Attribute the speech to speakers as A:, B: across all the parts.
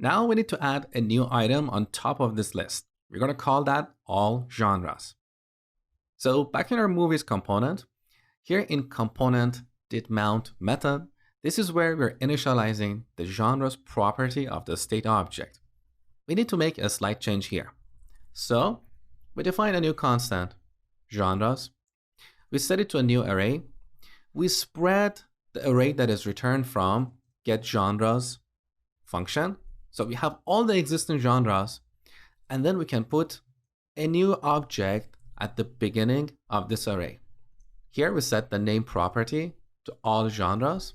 A: Now we need to add a new item on top of this list. We're going to call that all genres. So back in our movies component, here in component didMount method, this is where we're initializing the genres property of the state object. We need to make a slight change here. So we define a new constant, genres. We set it to a new array. We spread the array that is returned from getGenres function. So we have all the existing genres, and then we can put a new object at the beginning of this array. Here we set the name property to all genres,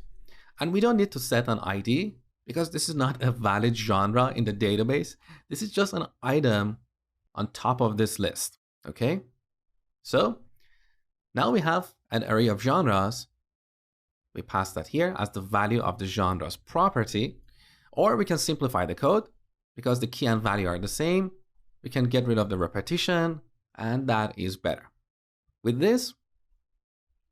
A: and we don't need to set an ID because this is not a valid genre in the database. This is just an item on top of this list, okay? So now we have an array of genres. We pass that here as the value of the genres property, or we can simplify the code because the key and value are the same. We can get rid of the repetition, and that is better. With this,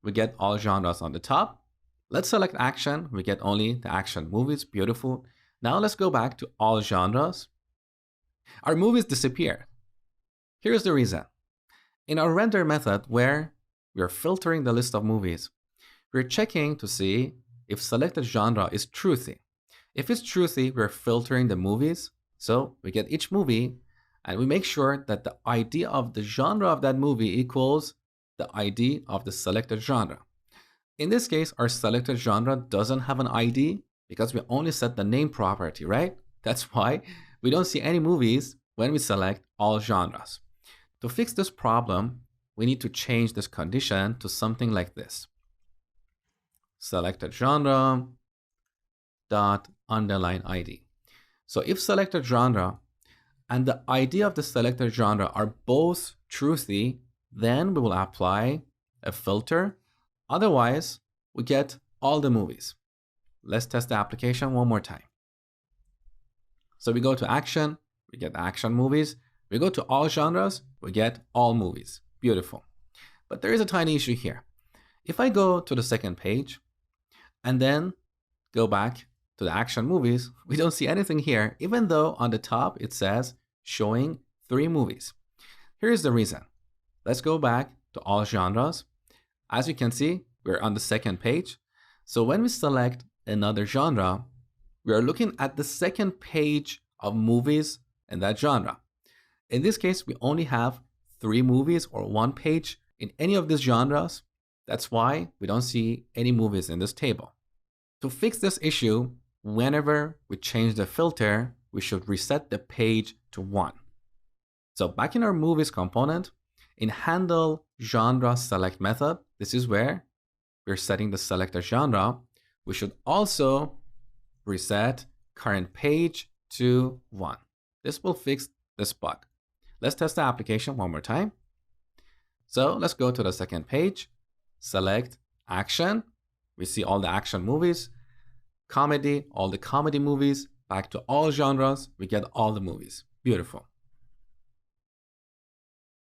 A: we get all genres on the top. Let's select action. We get only the action movies. Beautiful. Now let's go back to all genres. Our movies disappear. Here's the reason. In our render method, where we are filtering the list of movies, we're checking to see if selected genre is truthy. If it's truthy, we're filtering the movies. So we get each movie and we make sure that the ID of the genre of that movie equals the ID of the selected genre. In this case, our selected genre doesn't have an ID because we only set the name property, right? That's why we don't see any movies when we select all genres. To fix this problem, we need to change this condition to something like this. Selected genre dot underline ID. So if selected genre and the ID of the selected genre are both truthy, then we will apply a filter. Otherwise, we get all the movies. Let's test the application one more time. So we go to action, we get action movies. We go to all genres, we get all movies. Beautiful. But there is a tiny issue here. If I go to the second page and then go back to the action movies, we don't see anything here, even though on the top it says showing 3 movies. Here's the reason. Let's go back to all genres. As you can see, we're on the second page. So when we select another genre, we are looking at the second page of movies in that genre. In this case, we only have 3 movies or 1 page in any of these genres. That's why we don't see any movies in this table. To fix this issue, whenever we change the filter, we should reset the page to 1. So back in our movies component, in handle genre select method, this is where we're setting the selected genre. We should also reset current page to 1. This will fix this bug. Let's test the application one more time. So let's go to the second page, select action. We see all the action movies, comedy, all the comedy movies, back to all genres, we get all the movies. Beautiful.